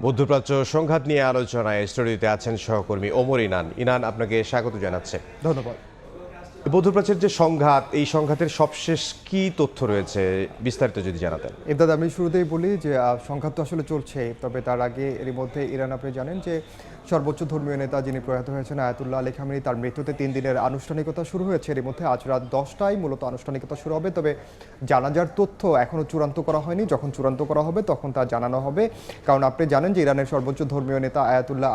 মধ্যপ্রাচ্য সংঘাত নিয়ে আলোচনায় স্টুডিওতে আছেন সহকর্মী ওমর ইনান। ইনান, আপনাকে স্বাগত জানাচ্ছে। ধন্যবাদ। মধ্যপ্রাচ্যের যে সংঘাত, এই সংঘাতের সবশেষ কি তথ্য রয়েছে বিস্তারিত যদি জানাতেন। এরদাদ, আমি শুরুতেই বলি যে সংঘাত তো আসলে চলছে, তবে তার আগে এর মধ্যে ইরান, আপনি জানেন যে সর্বোচ্চ ধর্মীয় নেতা যিনি প্রয়াত হয়েছেন আয়াতুল্লাহ আলী খামেনি, তার মৃত্যুতে 3 দিনের আনুষ্ঠানিকতা শুরু হয়েছে। এর মধ্যে আজ রাত 10টায় মূলত আনুষ্ঠানিকতা শুরু হবে, তবে জানাজার তথ্য এখনও চূড়ান্ত করা হয়নি। যখন চূড়ান্ত করা হবে তখন তা জানানো হবে, কারণ আপনি জানেন যে ইরানের সর্বোচ্চ ধর্মীয় নেতা আয়াতুল্লাহ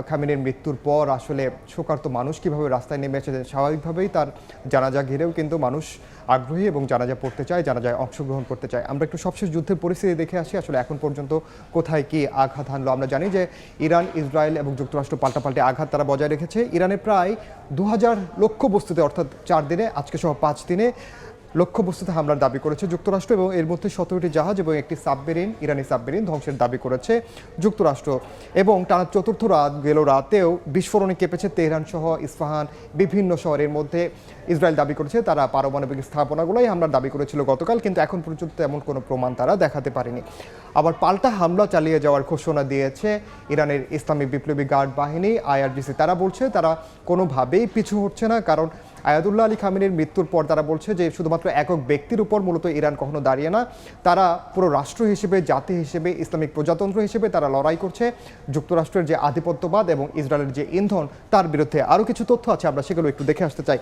খামেনির মৃত্যুর পর আসলে শোকার্ত মানুষ কীভাবে রাস্তায় নেমে এসেছে, স্বাভাবিকভাবেই তার জানাজা ঘিরেও কিন্তু মানুষ আগ্রহী এবং জানাজা পড়তে চায়, জানাজায় অংশগ্রহণ করতে চায়। আমরা একটু সবশেষ যুদ্ধের পরিস্থিতি দেখে আসি, আসলে এখন পর্যন্ত কোথায় কি আঘাত হানলো। আমরা জানি যে ইরান, ইসরায়েল এবং যুক্তরাষ্ট্র পাল্টাপাল্টে আঘাত তারা বজায় রেখেছে। ইরানের প্রায় 2000 লক্ষ্যবস্তুতে, অর্থাৎ 4 দিনে, আজকে সহ 5 দিনে লক্ষ্যবস্তুতে হামলার দাবি করেছে যুক্তরাষ্ট্র, এবং এর মধ্যে 17টি জাহাজ এবং একটি সাবমেরিন, ইরানি সাবমেরিন ধ্বংসের দাবি করেছে যুক্তরাষ্ট্র। এবং টানা চতুর্থ রাত গেল রাতেও বিস্ফোরণে কেঁপেছে তেহরান সহ ইস্পাহান বিভিন্ন শহরের মধ্যে। ইসরায়েল দাবি করেছে তারা পারমাণবিক স্থাপনাগুলোই হামলার দাবি করেছিল গতকাল, কিন্তু এখন পর্যন্ত এমন কোনো প্রমাণ তারা দেখাতে পারেনি। আবার পাল্টা হামলা চালিয়ে যাওয়ার ঘোষণা দিয়েছে ইরানের ইসলামী বিপ্লবী গার্ড বাহিনী IRGC। তারা বলছে তারা কোনোভাবেই পিছু হচ্ছে না, কারণ আয়াতুল্লাহ আলী খামেনির মৃত্যুর পর তারা বলছে যে শুধুমাত্র একক ব্যক্তির উপর মূলত ইরান কখনো দাঁড়িয়ে না, তারা পুরো রাষ্ট্র হিসেবে, জাতি হিসেবে, ইসলামিক প্রজাতন্ত্র হিসেবে তারা লড়াই করছে যুক্তরাষ্ট্রের যে আধিপত্যবাদ এবং ইসরায়েলের যে ইন্ধন তার বিরুদ্ধে। আরও কিছু তথ্য আছে, আমরা সেগুলো একটু দেখে আসতে চাই।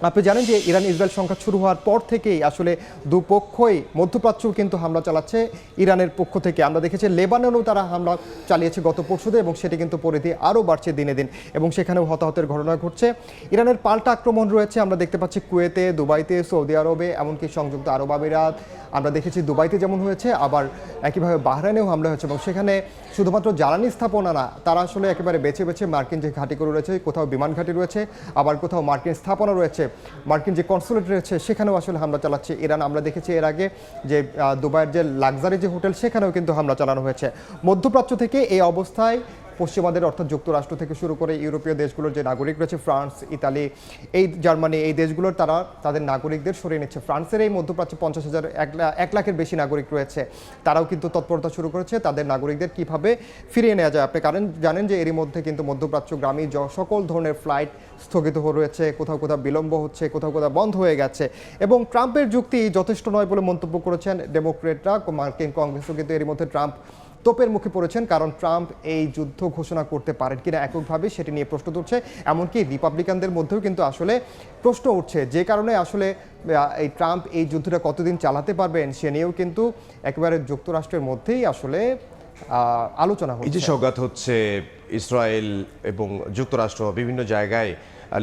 আপনি জানেন যে ইরান ইসরায়েল সংঘাত শুরু হওয়ার পর থেকেই আসলে দুপক্ষই মধ্যপ্রাচ্যেও কিন্তু হামলা চালাচ্ছে ইরানের পক্ষ থেকে। আমরা দেখেছি লেবাননেও তারা হামলা চালিয়েছে গত পরশুতে, এবং সেটি কিন্তু পরিধি আরও বাড়ছে দিনে দিন, এবং সেখানেও হতাহতের ঘটনা ঘটছে। ইরানের পাল্টা আক্রমণ রয়েছে, আমরা দেখতে পাচ্ছি কুয়েতে, দুবাইতে, সৌদি আরবে, এমনকি সংযুক্ত আরব আমিরাত। আমরা দেখেছি দুবাইতে যেমন হয়েছে, আবার একইভাবে বাহরাইনেও হামলা হয়েছে, এবং সেখানে শুধুমাত্র জ্বালানি স্থাপনা না, তারা আসলে একেবারে বেছে বেছে মার্কিন যে ঘাঁটিগুলো রয়েছে, কোথাও বিমান ঘাঁটি রয়েছে, আবার কোথাও মার্কিন স্থাপনা রয়েছে, মার্কিন যে কনসুলেট রয়েছে, সেখানেও আসলে হামলা চালাচ্ছে ইরান। আমরা দেখেছি এর আগে যে দুবাইয়ের যে লাক্সারি যে হোটেল, সেখানেও কিন্তু হামলা চালানো হয়েছে। মধ্যপ্রাচ্য থেকে এই অবস্থায় পশ্চিমাদের, অর্থাৎ যুক্তরাষ্ট্র থেকে শুরু করে ইউরোপীয় দেশগুলোর যে নাগরিক রয়েছে, ফ্রান্স, ইতালি, এই জার্মানি, এই দেশগুলোর তারা তাদের নাগরিকদের সরিয়ে নিচ্ছে। ফ্রান্সের এই মধ্যপ্রাচ্যে 50,000, 1 লাখের বেশি নাগরিক রয়েছে, তারাও কিন্তু তৎপরতা শুরু করেছে তাদের নাগরিকদের কিভাবে ফিরিয়ে নেওয়া যায়। আপনি কারণ জানেন যে এরই মধ্যে কিন্তু মধ্যপ্রাচ্যগামী সকল ধরনের ফ্লাইট স্থগিত রয়েছে, কোথাও কোথাও বিলম্ব হচ্ছে, কোথাও কোথাও বন্ধ হয়ে গেছে। এবং ট্রাম্পের যুক্তি যথেষ্ট নয় বলে মন্তব্য করেছেন ডেমোক্রেটরা। মার্কিন কংগ্রেসও কিন্তু এরই মধ্যে ট্রাম্প তোপের মুখে পড়েছেন, কারণ ট্রাম্প এই যুদ্ধ ঘোষণা করতে পারেন কিনা এককভাবে সেটি নিয়ে প্রশ্ন তুলছে। এমনকি রিপাবলিকানদের মধ্যেও কিন্তু আসলে প্রশ্ন উঠছে, যে কারণে আসলে এই ট্রাম্প এই যুদ্ধটা কতদিন চালাতে পারবেন সে নিয়েও কিন্তু একেবারে যুক্তরাষ্ট্রের মধ্যেই আসলে আলোচনা হচ্ছে। এই যে সংঘাত হচ্ছে, ইসরায়েল এবং যুক্তরাষ্ট্র বিভিন্ন জায়গায়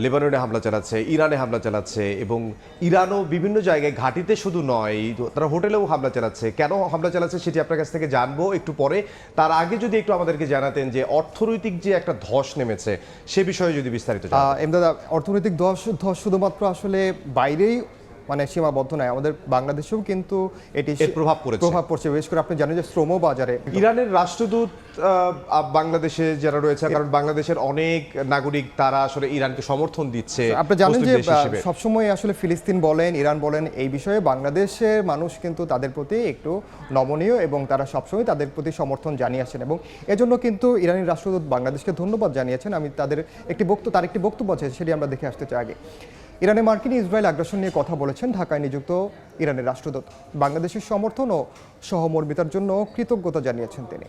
লেবাননে হামলা চালাচ্ছে, ইরানে হামলা চালাচ্ছে, এবং ইরানও বিভিন্ন জায়গায় ঘাঁটিতে শুধু নয়, তারা হোটেলেও হামলা চালাচ্ছে। কেন হামলা চালাচ্ছে সেটি আপনার কাছ থেকে জানবো একটু পরে। তার আগে যদি একটু আমাদেরকে জানাতেন যে অর্থনৈতিক যে একটা ধস নেমেছে সে বিষয়ে যদি বিস্তারিত জানাতেন। এমদাদা, অর্থনৈতিক ধস শুধুমাত্র আসলে বাইরেই মানে সীমাবদ্ধ নয়, আমাদের বাংলাদেশেও কিন্তু এটি প্রভাব পড়ছে। বিশেষ করে আপনি জানেন যে শ্রম বাজারে ইরানের রাষ্ট্রদূত বাংলাদেশে যারা রয়েছে, কারণ বাংলাদেশের অনেক নাগরিক তারা আসলে ইরানকে সমর্থন দিচ্ছে। আপনি জানেন যে সবসময় আসলে ফিলিস্তিন বলেন, ইরান বলেন, এই বিষয়ে বাংলাদেশের মানুষ কিন্তু তাদের প্রতি একটু নমনীয়, এবং তারা সবসময় তাদের প্রতি সমর্থন জানিয়ে আসেন, এবং এজন্য কিন্তু ইরানি রাষ্ট্রদূত বাংলাদেশকে ধন্যবাদ জানিয়েছেন। আমি তার একটি বক্তব্য আছে, সেটি আমরা দেখে আসতে চাই। আগে ইরানে মার্কিন ইসরায়েল আগ্রাসন নিয়ে কথা বলেছেন ঢাকায় নিযুক্ত ইরানের রাষ্ট্রদূত। বাংলাদেশের সমর্থন ও সহমর্মিতার জন্য কৃতজ্ঞতা জানিয়েছেন তিনি।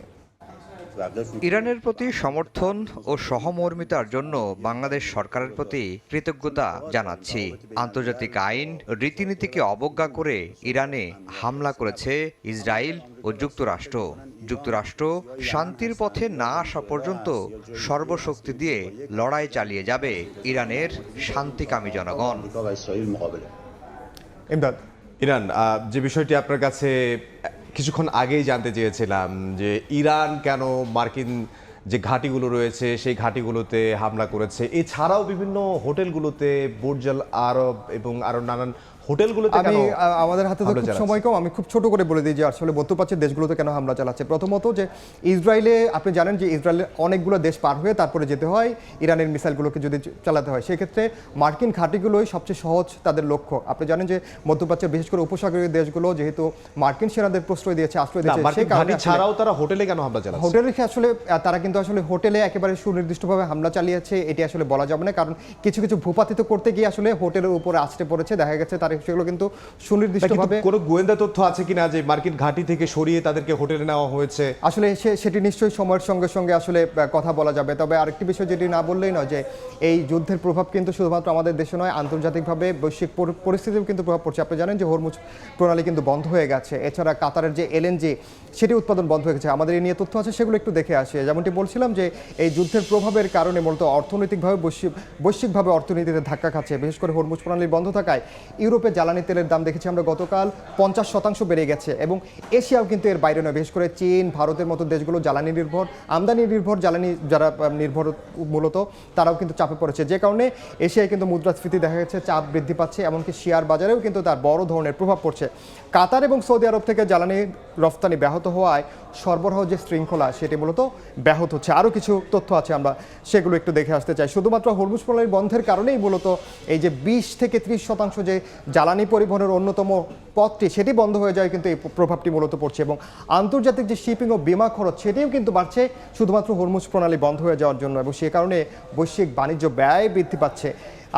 ইরানের প্রতি সমর্থন ও সহমর্মিতার জন্য বাংলাদেশ সরকারের প্রতি কৃতজ্ঞতা জানাচ্ছি। আন্তর্জাতিক আইন রীতিনীতিকে অবজ্ঞা করে ইরানে হামলা করেছে ইসরায়েল ও যুক্তরাষ্ট্র। যুক্তরাষ্ট্র শান্তির পথে না আসা পর্যন্ত সর্বশক্তি দিয়ে লড়াই চালিয়ে যাবে ইরানের শান্তিকামী জনগণ। ইরান, যে বিষয়টি আপনার কাছে কিছুক্ষণ আগেই জানতে চেয়েছিলাম, যে ইরান কেন মার্কিন যে ঘাঁটিগুলো রয়েছে সেই ঘাঁটিগুলোতে হামলা করেছে, এছাড়াও বিভিন্ন হোটেলগুলোতে, বুর্জ আল আরব এবং আরও নানান হোটেলগুলোতে আমি কেন আমাদের হাতে তো হামলা খুব চালাচ্ছে? সময় কম, আমি খুব ছোট করে বলে দিই যে আসলে মধ্যপ্রাচ্যের দেশগুলোতে কেন হামলা চালাচ্ছে। প্রথমত যে ইসরায়েলে আপনি জানেন যে ইসরায়েলের অনেকগুলো দেশ পার হয়ে তারপরে যেতে হয় ইরানের মিসাইলগুলোকে যদি চালাতে হয়, সেক্ষেত্রে মার্কিন ঘাঁটিগুলোই সবচেয়ে সহজ তাদের লক্ষ্য। আপনি জানেন যে মধ্যপ্রাচ্যের বিশেষ করে উপসাগরীয় দেশগুলো যেহেতু মার্কিন সেনাদের প্রশ্রয় দিয়েছে, আশ্রয় না, দিয়েছে, মার্কিন সেই কারণে ঘাঁটি আসলে ছাড়াও তারা হোটেলে কেন হামলা চালাচ্ছে? হোটেলে আসলে তারা কিন্তু আসলে হোটেলে একেবারে সুনির্দিষ্টভাবে হামলা চালিয়েছে এটি আসলে বলা যাবে না, কারণ কিছু কিছু ভূপাতিত করতে গিয়ে আসলে হোটেলের উপরে আছড়ে পড়েছে, দেখা গেছে তার সেগুলো কিন্তু না, কিন্তু সুনির্দিষ্টভাবে কোনো গোয়েন্দা তথ্য আছে কিনা যে মার্কিন ঘাঁটি থেকে সরিয়ে তাদেরকে হোটেলে নেওয়া হয়েছে? আসলে সেটি নিশ্চয়ই সময়ের সঙ্গে সঙ্গে আসলে কথা বলা যাবে। তবে আরেকটি বিষয় যেটি না বললেই নয় যে এই যুদ্ধের প্রভাব কিন্তু শুধুমাত্র আমাদের দেশে নয়, আন্তর্জাতিকভাবে বৈশ্বিক পরিস্থিতিও কিন্তু প্রভাব পড়ছে। আপনি জানেন যে হরমুজ প্রণালী কিন্তু বন্ধ হয়ে গেছে, এছাড়া কাতারের যে এলএনজি সেটি উৎপাদন বন্ধ হয়ে গেছে। আমাদের এই নিয়ে তথ্য আছে, সেগুলো একটু দেখে আসে। যেমনটি বলছিলাম যে এই যুদ্ধের প্রভাবের কারণে মূলত অর্থনৈতিকভাবে বৈশ্বিকভাবে অর্থনীতিতে ধাক্কা খাচ্ছে, বিশেষ করে হরমুজ প্রণালী বন্ধ থাকায় ইউরোপে জ্বালানি তেলের দাম দেখেছি আমরা গতকাল 50% বেড়ে গেছে, এবং এশিয়াও কিন্তু এর বাইরে নয়। বিশেষ করে চীন, ভারতের মতো দেশগুলো জ্বালানি নির্ভর, আমদানি নির্ভর জ্বালানি যারা নির্ভর মূলত, তারাও কিন্তু চাপে পড়েছে, যে কারণে এশিয়ায় কিন্তু মুদ্রাস্ফীতি দেখা যাচ্ছে চাপ বৃদ্ধি পাচ্ছে, এমনকি শেয়ার বাজারেও কিন্তু তার বড় ধরনের প্রভাব পড়ছে। কাতার এবং সৌদি আরব থেকে জ্বালানি রফতানি ব্যাহত হওয়ায় সরবরাহ যে শৃঙ্খলা সেটি মূলত ব্যাহত হচ্ছে। আরও কিছু তথ্য আছে, আমরা সেগুলো একটু দেখে আসতে চাই। শুধুমাত্র হরমুজ প্রণালী বন্ধের কারণেই মূলত এই যে 20 থেকে 30% যে জ্বালানি পরিবহনের অন্যতম পথটি সেটি বন্ধ হয়ে যায়, কিন্তু এই প্রভাবটি মূলত পড়ছে, এবং আন্তর্জাতিক যে শিপিং ও বিমা খরচ সেটিও কিন্তু বাড়ছে শুধুমাত্র হরমুজ প্রণালী বন্ধ হয়ে যাওয়ার জন্য, এবং সে কারণে বৈশ্বিক বাণিজ্য ব্যয় বৃদ্ধি পাচ্ছে।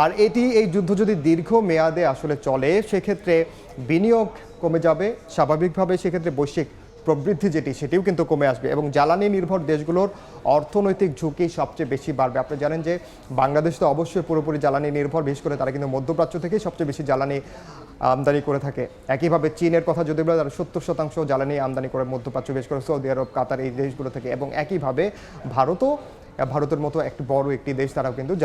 আর এই যুদ্ধ যদি দীর্ঘ মেয়াদে আসলে চলে, সেক্ষেত্রে বিনিয়োগ কমে যাবে স্বাভাবিকভাবে, সেক্ষেত্রে বৈশ্বিক প্রবৃদ্ধি সেটিও কিন্তু কমে আসবে, এবং জ্বালানি নির্ভর দেশগুলোর অর্থনৈতিক ঝুঁকি সবচেয়ে বেশি বাড়বে। আপনি জানেন যে বাংলাদেশ তো অবশ্যই পুরোপুরি জ্বালানি নির্ভর, বিশেষ করে তারা কিন্তু মধ্যপ্রাচ্য থেকেই সবচেয়ে বেশি জ্বালানি আমদানি করে থাকে। একইভাবে চীনের কথা যদি বলে, তারা 70% জ্বালানি আমদানি করে মধ্যপ্রাচ্য, বিশেষ করে সৌদি আরব, কাতার এই দেশগুলো থেকে, এবং একইভাবে ভারতের মতো বড় একটি দেশ, তারাও কিন্তু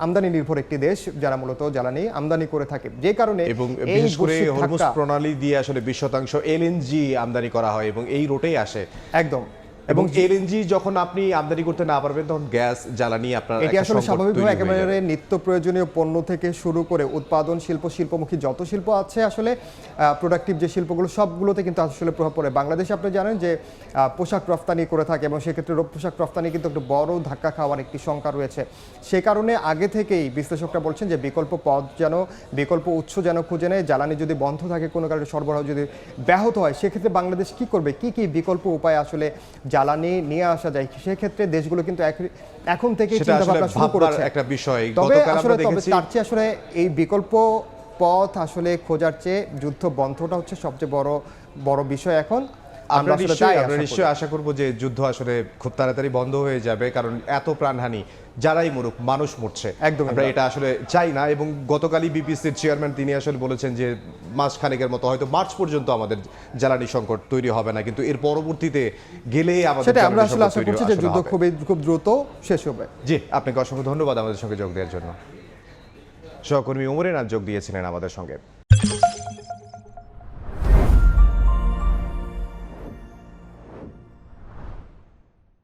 আমদানি নির্ভর একটি দেশ, যারা মূলত জ্বালানি আমদানি করে থাকে, যে কারণে এবং এই বিশেষ করে বৈশ্বিক হরমুজ ধাক্কা প্রণালী দিয়ে আসলে 20% এলএনজি আমদানি করা হয় এবং এই রোটেই আসে। একদম। এবং এলএনজি যখন আপনি আমদানি করতে না পারবেন, তখন গ্যাস জ্বালানি আপনার এটি একটা আসলে সংকট স্বাভাবিকভাবে তৈরি হয়ে একেবারে যাবে। নিত্য প্রয়োজনীয় পণ্য থেকে শুরু করে উৎপাদন শিল্প, শিল্পমুখী যত শিল্প আছে আসলে প্রোডাক্টিভ যে শিল্পগুলো সবগুলোতে কিন্তু আসলে প্রভাব পড়ে। বাংলাদেশ আপনি জানেন যে পোশাক রফতানি করে থাকে, এবং সেক্ষেত্রে পোশাক রফতানি কিন্তু একটু বড় ধাক্কা খাওয়ার একটি শঙ্কা রয়েছে। সে কারণে আগে থেকেই বিশ্লেষকরা বলছেন যে বিকল্প উৎস যেন খুঁজে নেয়। জ্বালানি যদি বন্ধ থাকে, কোনো কারণে সরবরাহ যদি ব্যাহত হয়, সেক্ষেত্রে বাংলাদেশ কি করবে, কি বিকল্প উপায় আসলে জ্বালানি নিয়ে আসা যায়, সেক্ষেত্রে দেশগুলো কিন্তু এখন থেকেই সেটা চিন্তা আসলে ভাবনা শুরু করেছে। ভাববার একটা বিষয়। তবে গতকাল আসলে আমরা দেখেছি তার চেয়ে আসলে এই বিকল্প পথ আসলে খোঁজার চেয়ে যুদ্ধ বন্ধটা হচ্ছে সবচেয়ে বড় বিষয় এখন। আমরা আসলে তাই নিশ্চয়ই আশা করব যে যুদ্ধ আসলে খুব তাড়াতাড়ি বন্ধ হয়ে যাবে, কারণ এত প্রাণহানি, যারাই মরুক, মানুষ মরছে, একদমই আমরা না। এটা আসলে চাই না। এবং গতকালই বিপিসির চেয়ারম্যান তিনি আসলে বলেছেন যে মাস খানেকের মতো, হয়তো মার্চ পর্যন্ত আমাদের জ্বালানি সংকট তৈরি হবে না, কিন্তু এর পরবর্তীতে গেলে আমাদের সেটা আমরা জ্বালানি আসলে সংকট আশা তৈরি করছি যে আসলে যুদ্ধ হবে। খুব দ্রুত শেষ হবে। জি, আপনাকে অসংখ্য ধন্যবাদ আমাদের সঙ্গে যোগ দেওয়ার জন্য। সহকর্মী ওমরের যোগ দিয়েছিলেন আমাদের সঙ্গে।